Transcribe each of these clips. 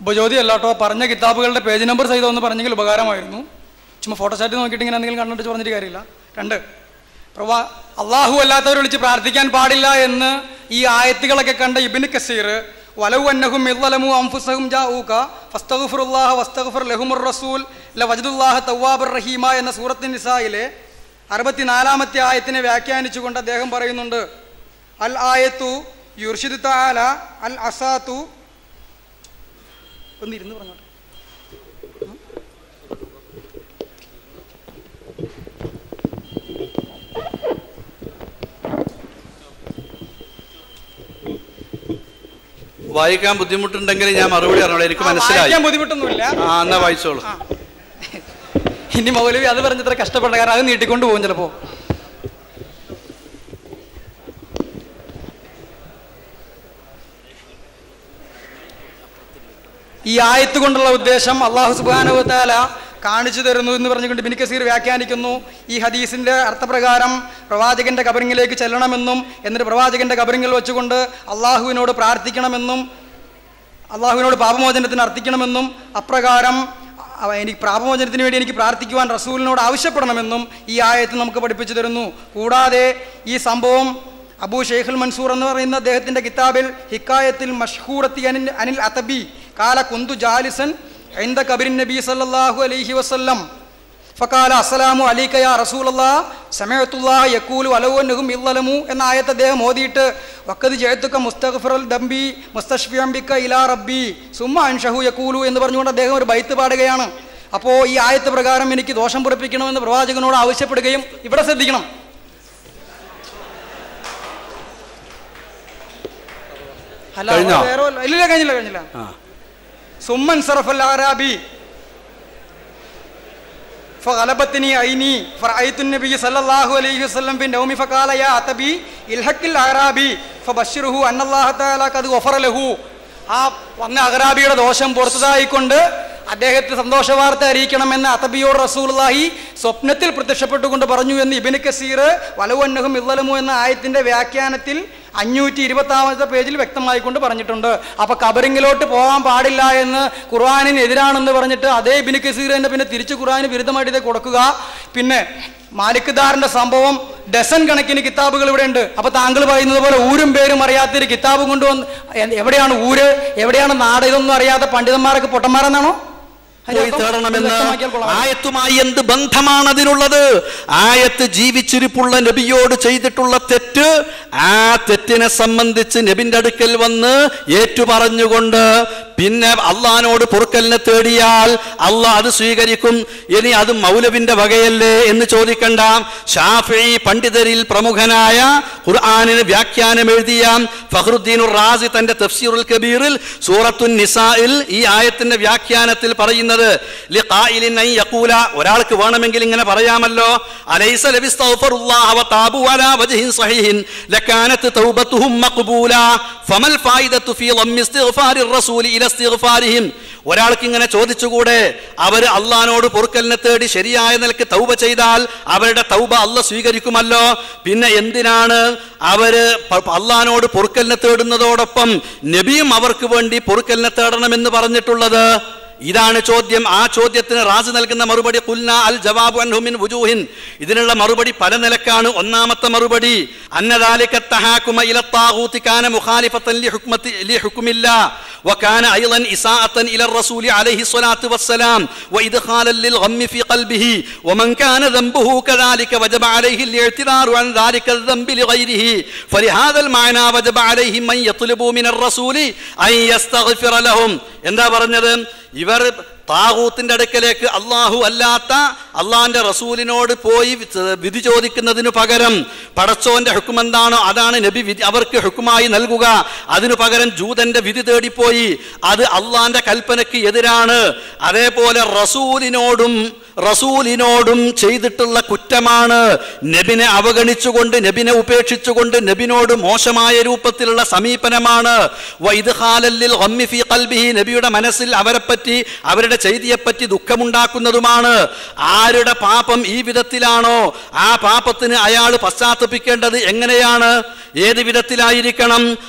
ഉപജ്യോതി അല്ല കേട്ടോ, പറഞ്ഞ കിതാബുകളുടെ പേജ് നമ്പർ സഹിതം ഒന്ന് പറഞ്ഞെങ്കിൽ ഉപകാരമായിരുന്നു. ചുമ്മാ ഫോട്ടോസ്റ്റാറ്റ് നോക്കിയിട്ട് ഇങ്ങനെ എന്തെങ്കിലും കണ്ടിട്ട് പറഞ്ഞിട്ട് കാര്യമില്ല. 2, അള്ളാഹു അല്ലാത്തവർ വിളിച്ച് പ്രാർത്ഥിക്കാൻ പാടില്ല എന്ന് ഈ ആയത്തുകളൊക്കെ കണ്ട ഇബ്നു കസീർ വലൗ അന്നഹും ഇദ്ലമു അൻഫുസഹും ജാഊക ഫസ്തഗ്ഫിറുല്ലാഹ വസ്തഗ്ഫിർ ലഹുമുർ റസൂൽ ലവജദുല്ലാഹ തവ്വാബുർ റഹീമ എന്ന സൂറത്തുൻ നിസായിലെ 64-ാമത്തെ ആയത്തിനെ വ്യാഖ്യാനിച്ചുകൊണ്ട് അദ്ദേഹം പറയുന്നുണ്ട്, അൽ ആയത്തു യുർഷിദു തആല അൽ അസാത്തു. ഒന്നിരുന്ന് പറഞ്ഞോട്ടെ. വായിക്കാൻ ബുദ്ധിമുട്ടുണ്ടെങ്കിൽ ഞാൻ മറുപടി അറിഞ്ഞോളൂ, എനിക്ക് മനസ്സിലായി. ബുദ്ധിമുട്ടൊന്നുമില്ല, എന്നാ വായിച്ചോളൂ. ഇനി മൗലവി അത് പറഞ്ഞത്ര കഷ്ടപ്പെടണം, കാരണം അത് നീട്ടിക്കൊണ്ട് പോകും ചിലപ്പോ. ഈ ആയത്ത് കൊണ്ടുള്ള ഉദ്ദേശം അല്ലാഹു സുബ്ഹാനഹു വ തആല കാണിച്ചു തരുന്നു എന്ന് പറഞ്ഞുകൊണ്ട് ഇബ്നു കസീർ വ്യാഖ്യാനിക്കുന്നു. ഈ ഹദീസിന്റെ അർത്ഥപ്രകാരം പ്രവാചകന്റെ ഖബറിലേക്ക് ചെല്ലണമെന്നും എന്നിട്ട് പ്രവാചകന്റെ ഖബറിൽ വെച്ചുകൊണ്ട് അള്ളാഹുവിനോട് പ്രാർത്ഥിക്കണമെന്നും അള്ളാഹുവിനോട് പാപമോചനത്തിന് അർത്ഥിക്കണമെന്നും അപ്രകാരം എനിക്ക് പാപമോചനത്തിന് വേണ്ടി എനിക്ക് പ്രാർത്ഥിക്കുവാൻ റസൂലിനോട് ആവശ്യപ്പെടണമെന്നും ഈ ആയത്ത് നമുക്ക് പഠിപ്പിച്ചു തരുന്നു. കൂടാതെ ഈ സംഭവം അബൂ ഷെയ്ഖുൽ മൻസൂർ എന്ന് പറയുന്ന അദ്ദേഹത്തിന്റെ കിതാബിൽ ഹിക്കായത്തിൽ മഷ്ഹൂറത്തി അനിൽ അതബി കാല കുന്തു ജാലിസൻ عند قبر النبي صلى الله عليه وسلم فقال السلام عليك يا رسول الله سمعت الله يقول ولو انهم يظلموا എന്ന ആയത്ത് അദ്ദേഹം ഓതിയിട്ട് വഖദ് ജഅതുക മുസ്തഗ്ഫിറൽ ദംബി മുസ്തശ്ഫിയൻ ബിക ഇലാ റബ്ബി സുമ്മ അൻഷഹു യഖൂലു എന്ന് പറഞ്ഞുകൊണ്ട് അദ്ദേഹം ഒരു ബൈത്ത് പാടുകയാണ്. അപ്പോൾ ഈ ആയത്ത് പ്രകാരം എനിക്ക് ദോഷം പൊറിപ്പിക്കണമെന്ന് പ്രവാചകനോട് ആവശ്യപ്പെടുകയും, ഇവിടെ ശ്രദ്ധിക്കണം, കഴിഞ്ഞില്ല സുമ്മൻ സറഫൽ അറാബി فغلبتني عيني فرأيت النبي صلى الله عليه وسلم في النوم فقال يا عتبي الحق الأعرابي فبشره أن الله تعالى قد غفر له. ആ വന്ന അഗ്രാബിയുടെ ദോഷം പുറത്തതായിക്കൊണ്ട് അദ്ദേഹത്തെ സന്തോഷവാർത്ത അറിയിക്കണമെന്ന് അതബിയോട് റസൂലുള്ളാഹി സ്വപ്നത്തിൽ പ്രത്യക്ഷപ്പെട്ടുകൊണ്ട് പറഞ്ഞു എന്ന് ഇബ്നു കസീർ വലൗ അന്നഹും ഇദ്ലമു എന്ന ആയത്തിന്റെ വ്യാഖ്യാനത്തിൽ 520-ാമത്തെ പേജിൽ വ്യക്തമായിക്കൊണ്ട് പറഞ്ഞിട്ടുണ്ട്. അപ്പൊ ഖബറിങ്ങിലോട്ട് പോകാൻ പാടില്ല എന്ന് ഖുർആനിന് എതിരാണെന്ന് പറഞ്ഞിട്ട് അതേ ഇബ്നു കസീർ തന്നെ പിന്നെ തിരിച്ച് ഖുർആന് വിരുദ്ധമായിട്ട് ഇത് കൊടുക്കുക. പിന്നെ മാലിക് ദാറിന്റെ സംഭവം ഡസൻ കണക്കിന് കിതാബുകൾ ഇവിടെ ഉണ്ട്. അപ്പൊ താങ്കൾ പറയുന്നത് പോലെ ഊരും പേരും അറിയാത്തൊരു കിതാബ് കൊണ്ടുവന്ന് എവിടെയാണ് ഊര് എവിടെയാണ് നാട് ഇതൊന്നും അറിയാത്ത പണ്ഡിതന്മാരൊക്കെ പൊട്ടന്മാരെന്നാണോ? തേടണമെന്ന് ആയത്തുമായി എന്ത് ബന്ധമാണ് അതിനുള്ളത്? ആയത്ത് ജീവിച്ചിരിപ്പുള്ള നബിയോട് ചെയ്തിട്ടുള്ള തെറ്റ്, ആ തെറ്റിനെ സംബന്ധിച്ച് നബിന്റെ അടുക്കൽ വന്ന് ഏറ്റുപറഞ്ഞുകൊണ്ട് പിന്നെ അള്ളാഹിനോട് പൊറുക്കലിനെ തേടിയാൽ അള്ളാഹ് അത് സ്വീകരിക്കും. ഇനി അത് മൗലവിന്റെ വകയല്ലേ എന്ന് ചോദിക്കണ്ട. ഷാഫിഈ പണ്ഡിതരിൽ പ്രമുഖനായ ഖുർആനിന് വ്യാഖ്യാനം എഴുതിയ ഫഖ്റുദ്ദീനുർ റാസി തന്റെ തഫ്സീറുൽ കബീറിൽ സൂറത്തുൻ നിസായിൽ ഈ ആയത്തിന്റെ വ്യാഖ്യാനത്തിൽ പറയുന്നത്, ലിഖായിലിൻ അൻ യഖൂല, ഒരാൾക്ക് വേണമെങ്കിൽ ഇങ്ങനെ പറയാമല്ലോ, അലൈസ ലബിസ്തഗ്ഫറുല്ലാഹ വതാബു അലാ വജ്ഹിൻ സഹീഹിൻ ലകാനത് തൗബതുഹും മഖ്ബൂല ഫമൽ ഫായിദതു ഫീ ളമ്മി ഇസ്തിഗ്ഫാരിർ റസൂലി ഇല ഇസ്തിഗ്ഫാരിഹിം. ഒരാൾക്ക് ഇങ്ങനെ ചോദിച്ചുകൂടെ, അവർ അള്ളാഹിനോട് പൊറുക്കലിനെ തേടി ശരിയായ നിലക്ക് തൗബ ചെയ്താൽ അവരുടെ തൗബ അള്ളാഹ് സ്വീകരിക്കുമല്ലോ, പിന്നെ എന്തിനാണ് അവര് അള്ളാഹിനോട് പൊറുക്കലിനെ തേടുന്നതോടൊപ്പം നബിയും അവർക്ക് വേണ്ടി പൊറുക്കലിനെ തേടണമെന്ന് പറഞ്ഞിട്ടുള്ളത്? ഇതാണ് ചോദ്യം. ആ ചോദ്യത്തിന് റാസി നൽകുന്ന മറുപടി ഖുൽനാ അൽ ജവാബു അൻഹു മിൻ വുജൂഹിൻ. ഇതിനുള്ള മറുപടി പല നിലക്കാണ്. ഒന്നാമത്തെ മറുപടി അന്നദാലിക തഹാകുമ ഇല ത്താഗൂതി കാന മുഖാലിഫതൻ ലി ഹുക്മില്ലാ വകാന അയ്ളൻ ഇസാഅതൻ ഇല റസൂലി അലൈഹി സ്വലാത്തു വസ്സലാം വഇദ്ഖാലൻ ലിൽ ഗമ്മി ഫീ ഖൽബിഹി വമൻ കാന ദംബുഹു കദാലിക വജബ അലൈഹി അൽഇഅ്തിദാറു അൻ ദാലിക അൽദംബി ലിഗൈരിഹി ഫലിഹാദൽ മഅനാ വജബ അലൈഹി മൻ യത്ലബു മിനർ റസൂലി അൻ യസ്തഗ്ഫിറ ലഹും. എന്താ പറഞ്ഞത്? ഇവർ താഗൂത്തിന്റെ അടുക്കലേക്ക് അള്ളാഹു അല്ലാത്ത അള്ളാഹിന്റെ റസൂലിനോട് പോയി വിധി ചോദിക്കുന്നതിനു പകരം പടച്ചോന്റെ ഹുക്കം എന്താണോ അതാണ് നബി അവർക്ക് ഹുക്കുമായി നൽകുക. അതിനു പകരം ജൂതന്റെ വിധി തേടിപ്പോയി. അത് അള്ളാഹിന്റെ കൽപ്പനയ്ക്ക് എതിരാണ്. അതേപോലെ റസൂലിനോടും റസൂലിനോടും ചെയ്തിട്ടുള്ള കുറ്റമാണ്. നബിനെ അവഗണിച്ചുകൊണ്ട്, നബിനെ ഉപേക്ഷിച്ചുകൊണ്ട്, നബിനോട് മോശമായ രൂപത്തിലുള്ള സമീപനമാണ്. നബിയുടെ മനസ്സിൽ അവരെപ്പറ്റി, അവരുടെ ചെയ്തിയെപ്പറ്റി ദുഃഖമുണ്ടാക്കുന്നതുമാണ്. ആരുടെ പാപം ഈ വിധത്തിലാണോ ആ പാപത്തിന് അയാൾ പശ്ചാത്തപിക്കേണ്ടത് എങ്ങനെയാണ്, ഏത് വിധത്തിലായിരിക്കണം?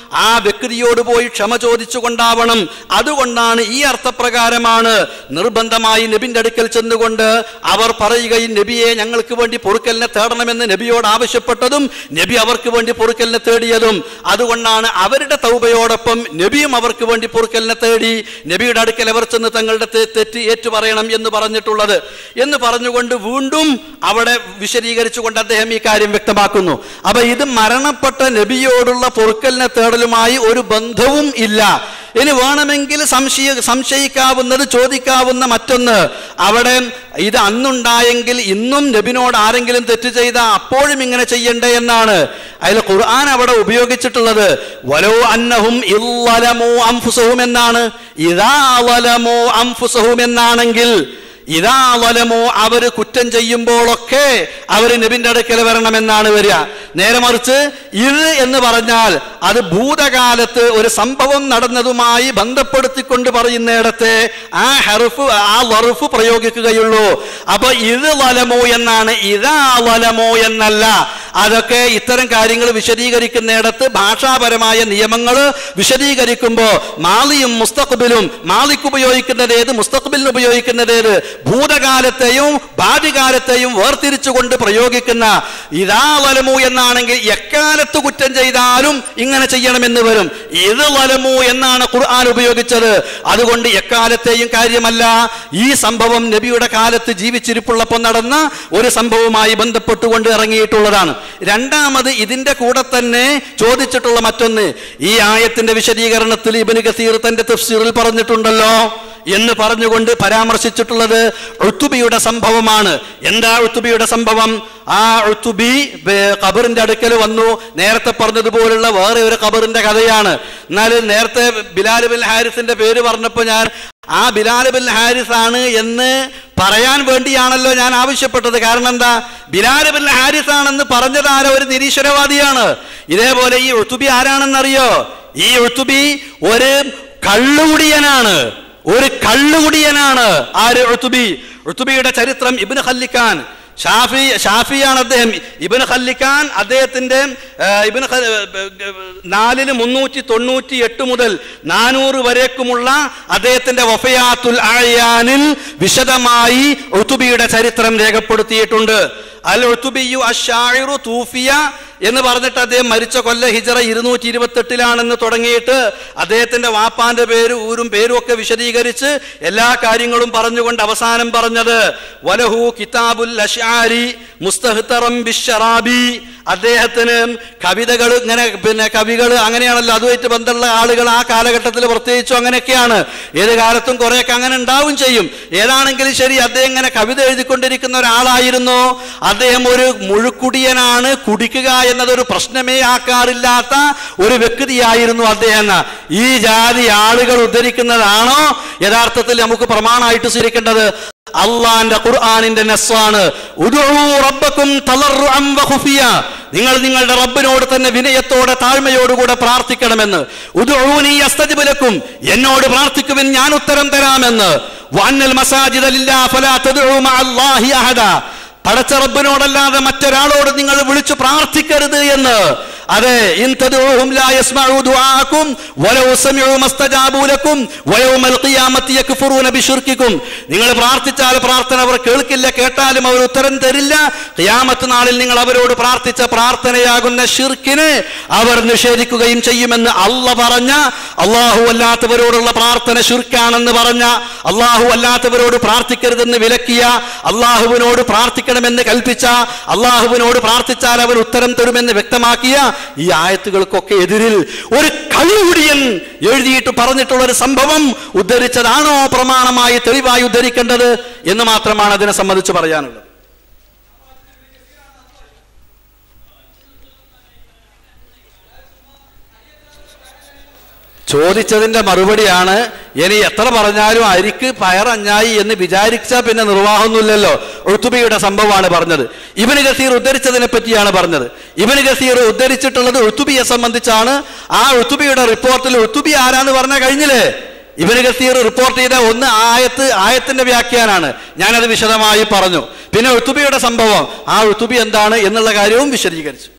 ആ വ്യക്തിയോട് പോയി ക്ഷമ ചോദിച്ചുകൊണ്ടാവണം. അതുകൊണ്ടാണ് ഈ അർത്ഥപ്രകാരമാണ് നിർബന്ധമായി നബിന്റെ അടുക്കൽ ചെന്നുകൊണ്ട് അവർ പറയുകയും നബിയെ ഞങ്ങൾക്ക് വേണ്ടി പൊറുക്കലിനെ തേടണമെന്ന് നബിയോട് ആവശ്യപ്പെട്ടതും നബി അവർക്ക് വേണ്ടി പൊറുക്കലിനെ തേടിയതും. അതുകൊണ്ടാണ് അവരുടെ തൗബയോടൊപ്പം നബിയും അവർക്ക് വേണ്ടി പൊറുക്കലിനെ തേടി നബിയുടെ അടുക്കൽ അവർ ചെന്ന് തങ്ങളുടെ തെറ്റ് ഏറ്റുപറയണം എന്ന് പറഞ്ഞിട്ടുള്ളത് എന്ന് പറഞ്ഞുകൊണ്ട് വീണ്ടും അവിടെ വിശദീകരിച്ചുകൊണ്ട് അദ്ദേഹം ഈ കാര്യം വ്യക്തമാക്കുന്നു. അപ്പൊ ഇത് മരണപ്പെട്ട നബിയോടുള്ള പൊറുക്കലിനെ തേടലുമായി ഒരു ബന്ധവും ഇല്ല. ഇനി വേണമെങ്കിൽ സംശയിക്കാവുന്നത്, ചോദിക്കാവുന്ന മറ്റൊന്ന്, അവിടെ ഇത് അന്നുണ്ടായെങ്കിൽ ഇന്നും നബിനോട് ആരെങ്കിലും തെറ്റ് ചെയ്ത അപ്പോഴും ഇങ്ങനെ ചെയ്യണ്ടേ എന്നാണ്. അതിൽ ഖുർആൻ അവിടെ ഉപയോഗിച്ചിട്ടുള്ളത് വലൗ അന്നഹും ഇല്ലലമു അൻഫുസഹും എന്നാണ്. ഇദാ വലമു അൻഫുസഹും എന്നാണെങ്കിൽ, ഇദാ വലമു അവർ കുറ്റം ചെയ്യുമ്പോഴൊക്കെ അവർ നബിന്റെ അടുക്കൽ വരണമെന്നാണ് വരിക. നേരെ മറിച്ച് ഇത് എന്ന് പറഞ്ഞാൽ അത് ഭൂതകാലത്ത് ഒരു സംഭവം നടന്നതുമായി ബന്ധപ്പെടുത്തിക്കൊണ്ട് പറയുന്നിടത്തെ ആ വറുഫ് പ്രയോഗിക്കുകയുള്ളൂ. അപ്പൊ ഇത് വലമോ എന്നാണ്, ഇതാ വലമോ എന്നല്ല. അതൊക്കെ ഇത്തരം കാര്യങ്ങൾ വിശദീകരിക്കുന്നിടത്ത് ഭാഷാപരമായ നിയമങ്ങൾ വിശദീകരിക്കുമ്പോൾ മാലിയും മുസ്തഖ്ബിലും, മാലിക്ക് ഉപയോഗിക്കുന്നത് ഏത്, മുസ്തഖ്ബിലിന് ഉപയോഗിക്കുന്നത് ഏത്, ഭൂതകാലത്തെയും ഭാവികാലത്തെയും വേർതിരിച്ചുകൊണ്ട് പ്രയോഗിക്കുന്ന ഇതാ വലമു എന്നാണെങ്കിൽ എക്കാലത്ത് കുറ്റം ചെയ്താലും ഇങ്ങനെ ചെയ്യണമെന്ന് വരും. ഇത് വലമു എന്നാണ് ഖുർആൻ ഉപയോഗിച്ചത്. അതുകൊണ്ട് എക്കാലത്തെയും കാര്യമല്ല, ഈ സംഭവം നബിയുടെ കാലത്ത് ജീവിച്ചിരിപ്പുള്ളപ്പോൾ നടന്ന ഒരു സംഭവവുമായി ബന്ധപ്പെട്ടുകൊണ്ട് ഇറങ്ങിയിട്ടുള്ളതാണ്. രണ്ടാമത് ഇതിന്റെ കൂടെ തന്നെ ചോദിച്ചിട്ടുള്ള മറ്റൊന്ന്, ഈ ആയത്തിന്റെ വിശദീകരണത്തിൽ ഇബ്നു കസീർ തന്റെ തഫ്സീറിൽ പറഞ്ഞിട്ടുണ്ടല്ലോ എന്ന് പറഞ്ഞുകൊണ്ട് പരാമർശിച്ചിട്ടുള്ളത് ഉത്ബിയുടെ സംഭവമാണ്. എന്താ ഉത്ബിയുടെ സംഭവം? ആ ഉത്ബി ഖബറിന്റെ അടുക്കൽ വന്നു. നേരത്തെ പറഞ്ഞതുപോലുള്ള വേറെ ഒരു ഖബറിന്റെ കഥയാണ്. എന്നാൽ നേരത്തെ ബിലാൽ ബിൻ ഹാരിസിന്റെ പേര് പറഞ്ഞപ്പോൾ ഞാൻ ആ ബിലാൽ ബിൻ ഹാരിസ് ആണ് എന്ന് പറയാൻ വേണ്ടിയാണല്ലോ ഞാൻ ആവശ്യപ്പെട്ടത്. കാരണം എന്താ, ബിലാൽ ബിൻ ഹാരിസ് ആണെന്ന് പറഞ്ഞത് ആരോ ഒരു നിരീശ്വരവാദിയാണ്. ഇതേപോലെ ഈ ഉത്ബി ആരാണെന്നറിയോ? ഈ ഉത്ബി ഒരു കള്ളുകുടിയനാണ്, ഒരു കള്ളുകുടിയനാണ്. ആര്? ഉത്ബി. ഉത്ബിയുടെ ചരിത്രം ഇബ്നു ഖല്ലിക്കാൻ, ഷാഫിയാണ് അദ്ദേഹം. ഇബ്നു ഖല്ലിക്കാൻ അദ്ദേഹത്തിന്റെ 398 മുതൽ 400 വരേക്കുമുള്ള അദ്ദേഹത്തിന്റെ വഫയാത്തുൽ അയാനിൽ വിശദമായി ഉത്ബിയുടെ ചരിത്രം രേഖപ്പെടുത്തിയിട്ടുണ്ട്. അൽ ഉത്ബിയു അശ്ശാഇറു തൂഫിയ എന്ന് പറഞ്ഞിട്ട് അദ്ദേഹം മരിച്ച കൊല്ല ഹിജറ 228 തുടങ്ങിയിട്ട് അദ്ദേഹത്തിന്റെ വാപ്പാന്റെ പേര്, ഊരും പേരും ഒക്കെ വിശദീകരിച്ച് എല്ലാ കാര്യങ്ങളും പറഞ്ഞുകൊണ്ട് അവസാനം പറഞ്ഞത് വലഹു കിതാബുൽ അശ്ആരി മുസ്തഹ്തറം ബിശ്ശറാബി. അദ്ദേഹത്തിന് കവിതകൾ, ഇങ്ങനെ കവികൾ അങ്ങനെയാണല്ലോ, അതുമായിട്ട് ബന്ധമുള്ള ആളുകൾ ആ കാലഘട്ടത്തിൽ പ്രത്യേകിച്ചും അങ്ങനെയൊക്കെയാണ്. ഏത് കാലത്തും കുറെയൊക്കെ അങ്ങനെ ഉണ്ടാവും ചെയ്യും. ഏതാണെങ്കിലും ശരി, അദ്ദേഹം ഇങ്ങനെ കവിത എഴുതിക്കൊണ്ടിരിക്കുന്ന ഒരാളായിരുന്നു. അദ്ദേഹം ഒരു മുഴുക്കുടിയനാണ്, കുടിക്കുക എന്നതൊരു പ്രശ്നമേ ആക്കാറില്ലാത്ത ഒരു വ്യക്തിയായിരുന്നു അദ്ദേഹം. ഈ ജാതി ആളുകൾ ഉദ്ധരിക്കുന്നതാണോ യഥാർത്ഥത്തിൽ നമുക്ക് പ്രമാണമായിട്ട് സ്വീകരിക്കേണ്ടത്? അള്ളാന്റെ ഖുർആനിന്റെ നസ്സാണ്. ഉദ്ഉ റബ്ബക്കും തളർറുഅൻ വഖുഫിയ, നിങ്ങൾ നിങ്ങളുടെ റബ്ബിനോട് തന്നെ വിനയത്തോടെ താഴ്മയോടുകൂടെ പ്രാർത്ഥിക്കണമെന്ന്. ഉദ്ഉനി അസ്തജിബ് ലക്കും, എന്നോട് പ്രാർത്ഥിക്കുവിൻ ഞാൻ ഉത്തരം തരാമെന്ന്. വഅന്നൽ മസാജിദ ലില്ലാഹി ഫലാ തദ്ഉ മഅല്ലാഹി അഹദ, പടച്ച റബ്ബിനോടല്ലാതെ മറ്റൊരാളോട് നിങ്ങൾ വിളിച്ചു പ്രാർത്ഥിക്കരുത് എന്ന്. അതെ, ഇൻ തദ്ഉഹും ലാ യസ്മഉ ദുആഅക്കും വലൗ സമിഉ മസ്തജാബു ലക്കും വയൗമൽ ഖിയാമത്തി യക്ഫുറൂന ബിശിർക്കിക്കും, നിങ്ങൾ പ്രാർത്ഥിച്ചാൽ പ്രാർത്ഥന അവർ കേൾക്കില്ല, കേട്ടാലും അവർ ഉത്തരം തരില്ല. ഖിയാമത്ത് നാളിൽ നിങ്ങൾ അവരോട് പ്രാർത്ഥിച്ച പ്രാർത്ഥനയാകുന്ന ശിർക്കിനെ അവർ നിഷേധിക്കുകയും ചെയ്യുമെന്ന് അല്ലാഹു പറഞ്ഞ, അല്ലാഹു അല്ലാത്തവരോടുള്ള പ്രാർത്ഥന ശിർക്കാണെന്ന് പറഞ്ഞ, അല്ലാഹു അല്ലാത്തവരോട് പ്രാർത്ഥിക്കരുതെന്ന് വിലക്കിയ, അല്ലാഹുവിനോട് പ്രാർത്ഥിക്കണമെന്ന് കൽപ്പിച്ച, അല്ലാഹുവിനോട് പ്രാർത്ഥിച്ചാൽ അവർ ഉത്തരം തരുമെന്ന് വ്യക്തമാക്കിയ ഈ ആയത്തുകൾക്കൊക്കെ എതിരിൽ ഒരു കള്ളുകുടിയൻ എഴുതിയിട്ട് പറഞ്ഞിട്ടുള്ള ഒരു സംഭവം ഉദ്ധരിച്ചതാണോ പ്രമാണമായി തെളിവായി ഉദ്ധരിക്കേണ്ടത് എന്ന് മാത്രമാണ് അതിനെ സംബന്ധിച്ച് പറയാനുള്ളത്. ചോദിച്ചതിന്റെ മറുപടിയാണ്, ഇനി എത്ര പറഞ്ഞാലും അരിക്ക് പയറഞ്ഞായി എന്ന് വിചാരിച്ചാൽ പിന്നെ നിർവാഹമൊന്നുമില്ലല്ലോ. ഉർത്തുബിയുടെ സംഭവമാണ് പറഞ്ഞത്. ഇബ്നു കസീർ ഉദ്ധരിച്ചതിനെ പറ്റിയാണ് പറഞ്ഞത്. ഇബ്നു കസീർ ഉദ്ധരിച്ചിട്ടുള്ളത് ഉർത്തുബിയെ സംബന്ധിച്ചാണ്. ആ ഉർത്തുബിയുടെ റിപ്പോർട്ടിൽ ഉർത്തുബി ആരാന്ന് പറഞ്ഞാൽ കഴിഞ്ഞില്ലേ? ഇബ്നു കസീർ റിപ്പോർട്ട് ചെയ്ത ഒന്ന് ആയത്തിന്റെ വ്യാഖ്യാനാണ്. ഞാനത് വിശദമായി പറഞ്ഞു. പിന്നെ ഉർത്തുബിയുടെ സംഭവം, ആ ഉർത്തുബി എന്താണ് എന്നുള്ള കാര്യവും വിശദീകരിച്ചു.